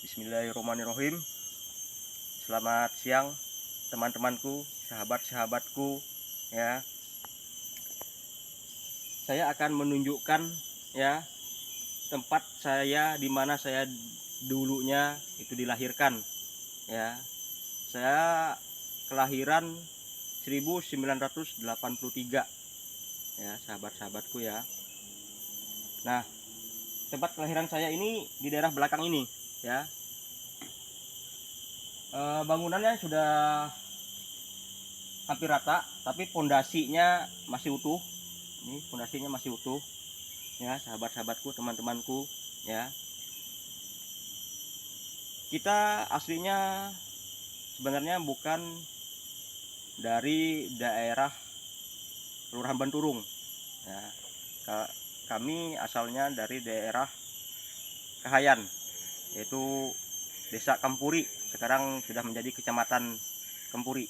Bismillahirrahmanirrahim. Selamat siang teman-temanku, sahabat-sahabatku ya. Saya akan menunjukkan ya tempat saya di mana saya dulunya itu dilahirkan ya. Saya kelahiran 1983 ya, sahabat-sahabatku ya. Nah, tempat kelahiran saya ini di daerah belakang ini ya. Bangunannya sudah hampir rata, tapi pondasinya masih utuh. Ini pondasinya masih utuh ya, sahabat-sahabatku, teman-temanku ya. Kita aslinya sebenarnya bukan dari daerah Kelurahan Banturung ya. Kami asalnya dari daerah Kahayan, yaitu Desa Kampuri, sekarang sudah menjadi Kecamatan Kampuri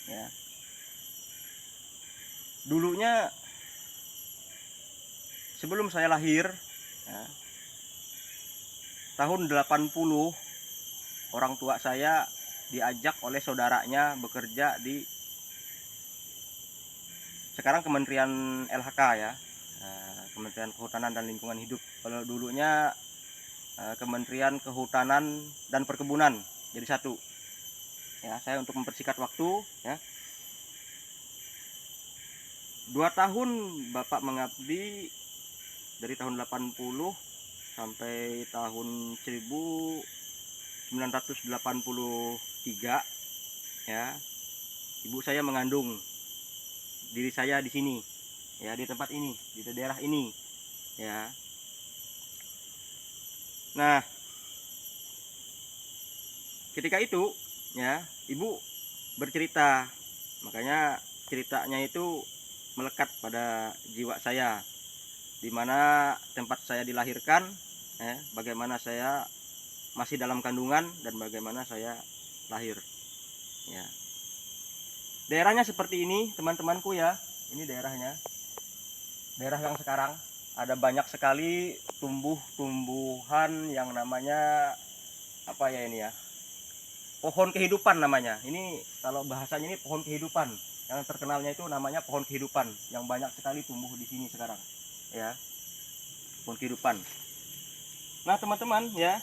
ya. Dulunya sebelum saya lahir ya, tahun 80 orang tua saya diajak oleh saudaranya bekerja di sekarang Kementerian LHK ya, Kementerian Kehutanan dan Lingkungan Hidup. Kalau dulunya Kementerian Kehutanan dan Perkebunan jadi satu ya. Saya untuk mempersingkat waktu ya, 2 tahun Bapak mengabdi dari tahun 80 sampai tahun 1983 ya. Ibu saya mengandung diri saya di sini ya, di tempat ini, di daerah ini ya. Nah, ketika itu ya, ibu bercerita, makanya ceritanya itu melekat pada jiwa saya, di mana tempat saya dilahirkan ya, bagaimana saya masih dalam kandungan dan bagaimana saya lahir ya. Daerahnya seperti ini teman-temanku ya. Ini daerahnya, daerah yang sekarang ada banyak sekali tumbuh-tumbuhan yang namanya apa ya ini ya, pohon kehidupan namanya. Ini kalau bahasanya ini pohon kehidupan. Yang terkenalnya itu namanya pohon kehidupan, yang banyak sekali tumbuh di sini sekarang ya, pohon kehidupan. Nah teman-teman ya,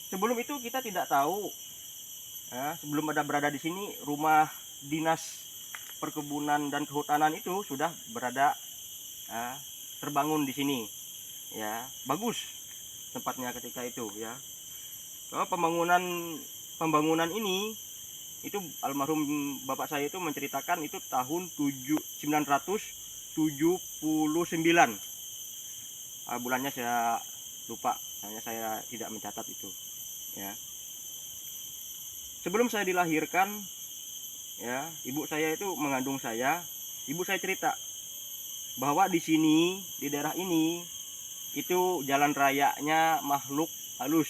sebelum itu kita tidak tahu ya, sebelum ada berada di sini, rumah dinas perkebunan dan kehutanan itu sudah berada ya, terbangun di sini ya. Bagus tempatnya ketika itu ya. Kalau pembangunan ini itu almarhum bapak saya itu menceritakan itu tahun 1979. Bulannya saya lupa, hanya saya tidak mencatat itu ya. Sebelum saya dilahirkan ya, ibu saya itu mengandung saya. Ibu saya cerita bahwa di sini, di daerah ini itu jalan rayanya makhluk halus.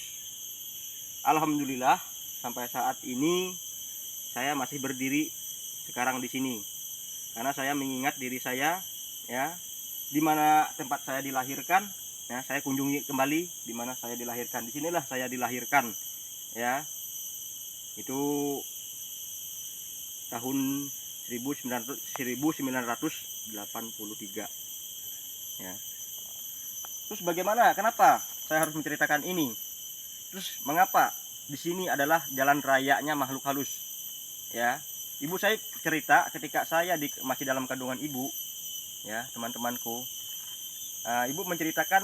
Alhamdulillah sampai saat ini saya masih berdiri sekarang di sini, karena saya mengingat diri saya ya, di mana tempat saya dilahirkan ya. Saya kunjungi kembali di mana saya dilahirkan. Disinilah saya dilahirkan ya. Itu tahun 1983 ya. Terus bagaimana, kenapa saya harus menceritakan ini? Terus mengapa di sini adalah jalan rayanya makhluk halus ya? Ibu saya cerita ketika saya masih dalam kandungan ibu ya, teman-temanku. Ibu menceritakan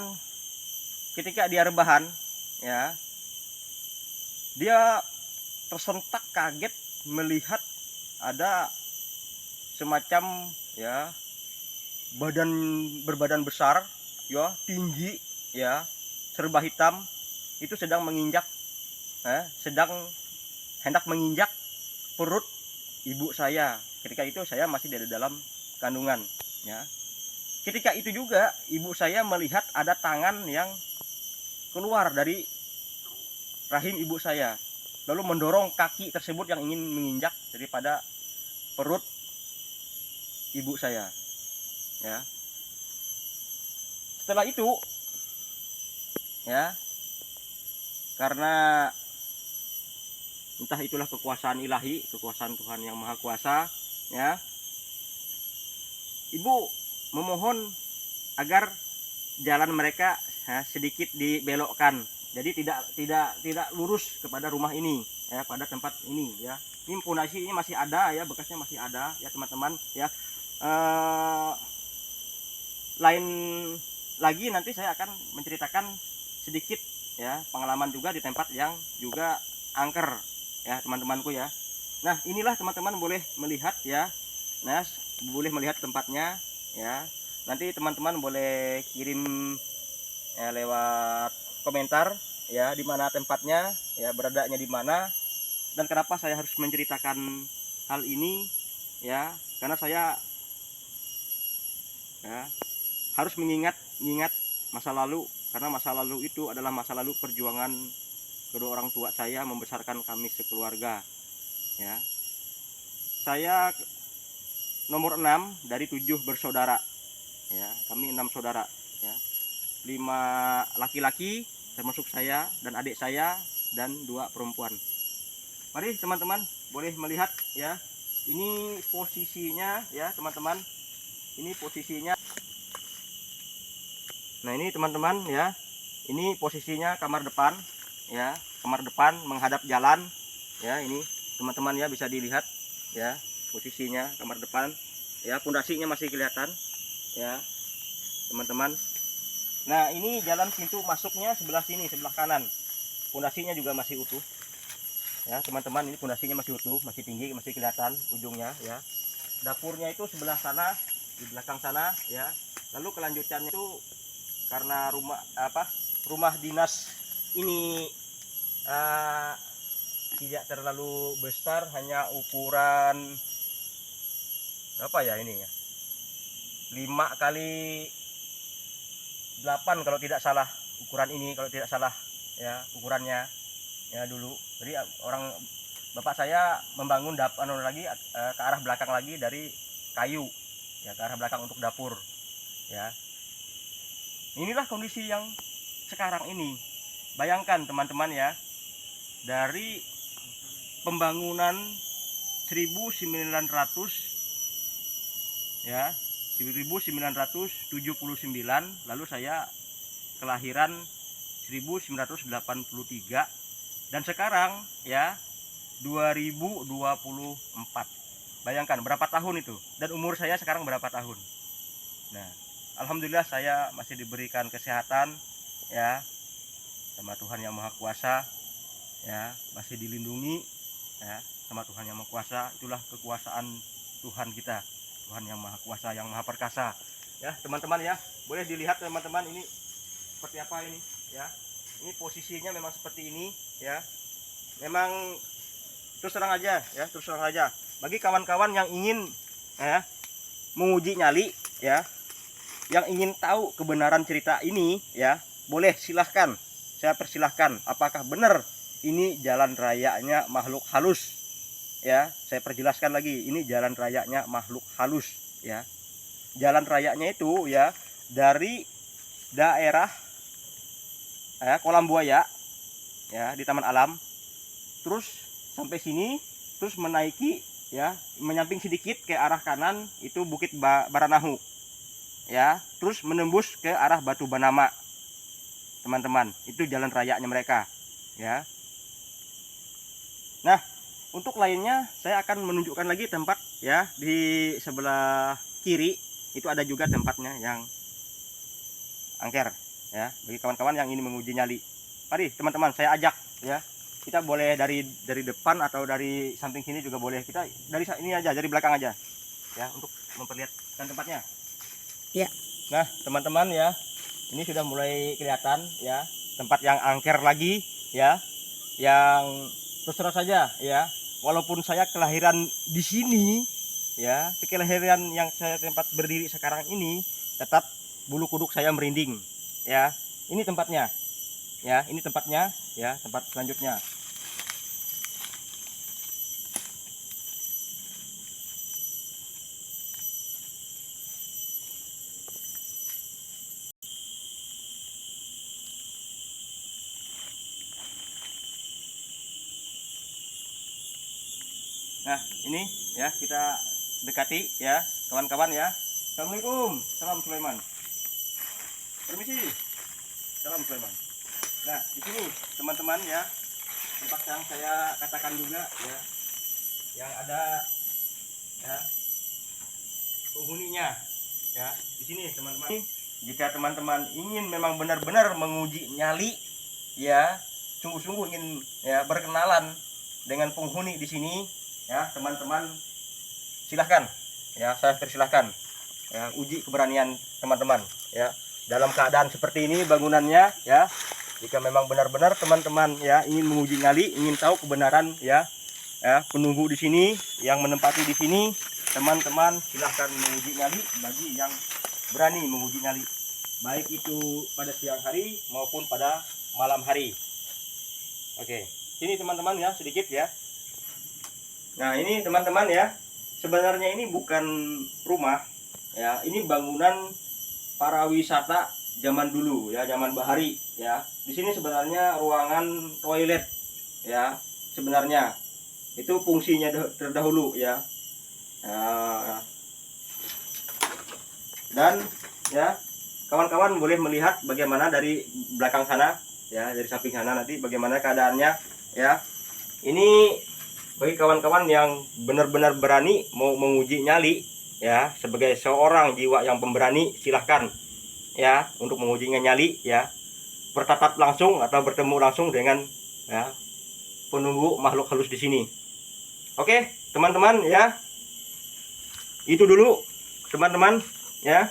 ketika dia rebahan ya, dia tersentak kaget melihat ada semacam ya berbadan besar ya, tinggi ya, serba hitam, itu sedang hendak menginjak perut ibu saya. Ketika itu saya masih di dalam kandungan ya. Ketika itu juga ibu saya melihat ada tangan yang keluar dari rahim ibu saya, lalu mendorong kaki tersebut yang ingin menginjak daripada perut ibu saya ya. Setelah itu ya, karena entah itulah kekuasaan ilahi, kekuasaan Tuhan yang Maha Kuasa, ya. Ibu memohon agar jalan mereka sedikit dibelokkan, jadi tidak lurus kepada rumah ini, ya, pada tempat ini, ya. Ini pondasi ini masih ada, ya, bekasnya masih ada, ya teman-teman, ya. Lain lagi nanti saya akan menceritakan sedikit, ya, pengalaman juga di tempat yang juga angker, ya teman-temanku, ya. Nah, inilah teman-teman boleh melihat, ya. Nah, boleh melihat tempatnya, ya. Nanti teman-teman boleh kirim, ya, lewat komentar, ya, di mana tempatnya, ya, beradanya di mana dan kenapa saya harus menceritakan hal ini, ya. Karena saya, ya, harus mengingat masa lalu, karena masa lalu itu adalah masa lalu perjuangan kedua orang tua saya membesarkan kami sekeluarga, ya. Saya nomor 6 dari 7 bersaudara, ya. Kami 6 saudara, ya. 5 laki-laki termasuk saya dan adik saya, dan 2 perempuan. Mari teman-teman boleh melihat, ya. Ini posisinya, ya teman-teman. Ini posisinya. Nah, ini teman-teman, ya. Ini posisinya kamar depan, ya. Kamar depan menghadap jalan, ya. Ini teman-teman, ya, bisa dilihat, ya, posisinya kamar depan, ya. Pondasinya masih kelihatan, ya teman-teman. Nah, ini jalan pintu masuknya sebelah sini, sebelah kanan. Pondasinya juga masih utuh, ya teman-teman. Ini pondasinya masih utuh, masih tinggi, masih kelihatan ujungnya, ya. Dapurnya itu sebelah sana, di belakang sana, ya. Lalu kelanjutannya itu karena rumah dinas ini tidak terlalu besar, hanya ukuran apa ya ini, ya, 5 kali 8 kalau tidak salah, ukuran ini kalau tidak salah, ya, ukurannya, ya, dulu. Jadi orang bapak saya membangun lagi ke arah belakang lagi dari kayu, ya, ke arah belakang untuk dapur, ya. Inilah kondisi yang sekarang ini. Bayangkan teman-teman, ya, dari pembangunan 1900, ya, 1979, lalu saya kelahiran 1983, dan sekarang, ya, 2024. Bayangkan berapa tahun itu, dan umur saya sekarang berapa tahun. Nah, alhamdulillah saya masih diberikan kesehatan, ya, sama Tuhan yang Maha Kuasa, ya, masih dilindungi, ya, sama Tuhan yang Maha Kuasa. Itulah kekuasaan Tuhan kita, Tuhan yang Maha Kuasa, yang Maha Perkasa, ya teman-teman, ya. Boleh dilihat teman-teman, ini seperti apa ini, ya. Ini posisinya memang seperti ini, ya. Memang terus terang aja, ya, terus terang aja bagi kawan-kawan yang ingin, ya, menguji nyali, ya, yang ingin tahu kebenaran cerita ini, ya, boleh silahkan, saya persilahkan. Apakah benar ini jalan rayanya makhluk halus, ya. Saya perjelaskan lagi, ini jalan rayanya makhluk halus, ya. Jalan rayanya itu, ya, dari daerah, Kolam Buaya, ya, di Taman Alam, terus sampai sini, terus menaiki, ya, menyamping sedikit ke arah kanan itu Bukit Baranahu, ya, terus menembus ke arah Batu Banama, teman-teman. Itu jalan rayanya mereka, ya. Nah, untuk lainnya saya akan menunjukkan lagi tempat, ya, di sebelah kiri itu ada juga tempatnya yang angker, ya, bagi kawan-kawan yang ingin menguji nyali. Mari teman-teman saya ajak, ya. Kita boleh dari depan atau dari samping sini juga boleh. Kita dari ini aja, dari belakang aja, ya, untuk memperlihatkan tempatnya. Ya. Nah, teman-teman, ya, ini sudah mulai kelihatan, ya, tempat yang angker lagi, ya, yang terus terang saja, ya, walaupun saya kelahiran di sini, ya, kelahiran yang saya tempat berdiri sekarang ini, tetap bulu kuduk saya merinding, ya. Ini tempatnya, ya, ini tempatnya, ya, tempat selanjutnya. Nah, ini ya kita dekati ya, kawan-kawan ya. Assalamualaikum. Salam Sulaiman. Permisi. Salam Sulaiman. Nah, di sini teman-teman ya, tempat yang saya katakan juga ya, yang ada ya penghuninya ya. Di sini teman-teman, jika teman-teman ingin memang benar-benar menguji nyali ya, sungguh-sungguh ingin ya berkenalan dengan penghuni di sini ya, teman-teman silahkan ya, saya persilahkan ya, uji keberanian teman-teman ya, dalam keadaan seperti ini bangunannya ya. Jika memang benar-benar teman-teman ya ingin menguji nyali, ingin tahu kebenaran ya, penunggu di sini yang menempati di sini, teman-teman silahkan menguji nyali bagi yang berani menguji nyali, baik itu pada siang hari maupun pada malam hari. Oke, sini teman-teman ya, sedikit ya. Nah, ini teman-teman ya, sebenarnya ini bukan rumah ya, ini bangunan para wisata zaman dulu ya, zaman bahari ya. Di sini sebenarnya ruangan toilet ya, sebenarnya itu fungsinya terdahulu ya. Dan ya, kawan-kawan boleh melihat bagaimana dari belakang sana ya, dari samping sana nanti bagaimana keadaannya ya. Ini bagi kawan-kawan yang benar-benar berani mau menguji nyali ya, sebagai seorang jiwa yang pemberani, silahkan ya untuk menguji nyali ya, bertatap langsung atau bertemu langsung dengan ya penunggu makhluk halus di sini. Oke teman-teman ya, itu dulu teman-teman ya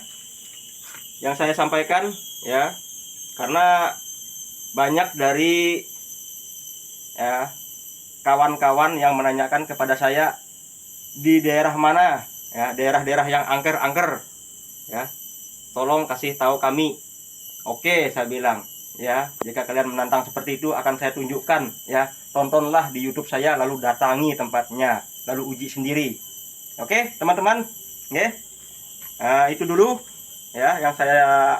yang saya sampaikan ya, karena banyak dari ya kawan-kawan yang menanyakan kepada saya di daerah mana ya, daerah-daerah yang angker-angker ya, tolong kasih tahu kami. Oke, saya bilang ya, jika kalian menantang seperti itu akan saya tunjukkan ya, tontonlah di YouTube saya lalu datangi tempatnya lalu uji sendiri. Oke teman-teman, oke. Itu dulu ya yang saya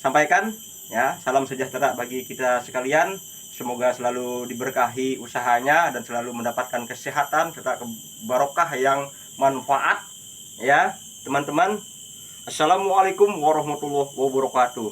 sampaikan ya. Salam sejahtera bagi kita sekalian, semoga selalu diberkahi usahanya dan selalu mendapatkan kesehatan serta barokah yang manfaat ya teman-teman. Assalamualaikum warahmatullahi wabarakatuh.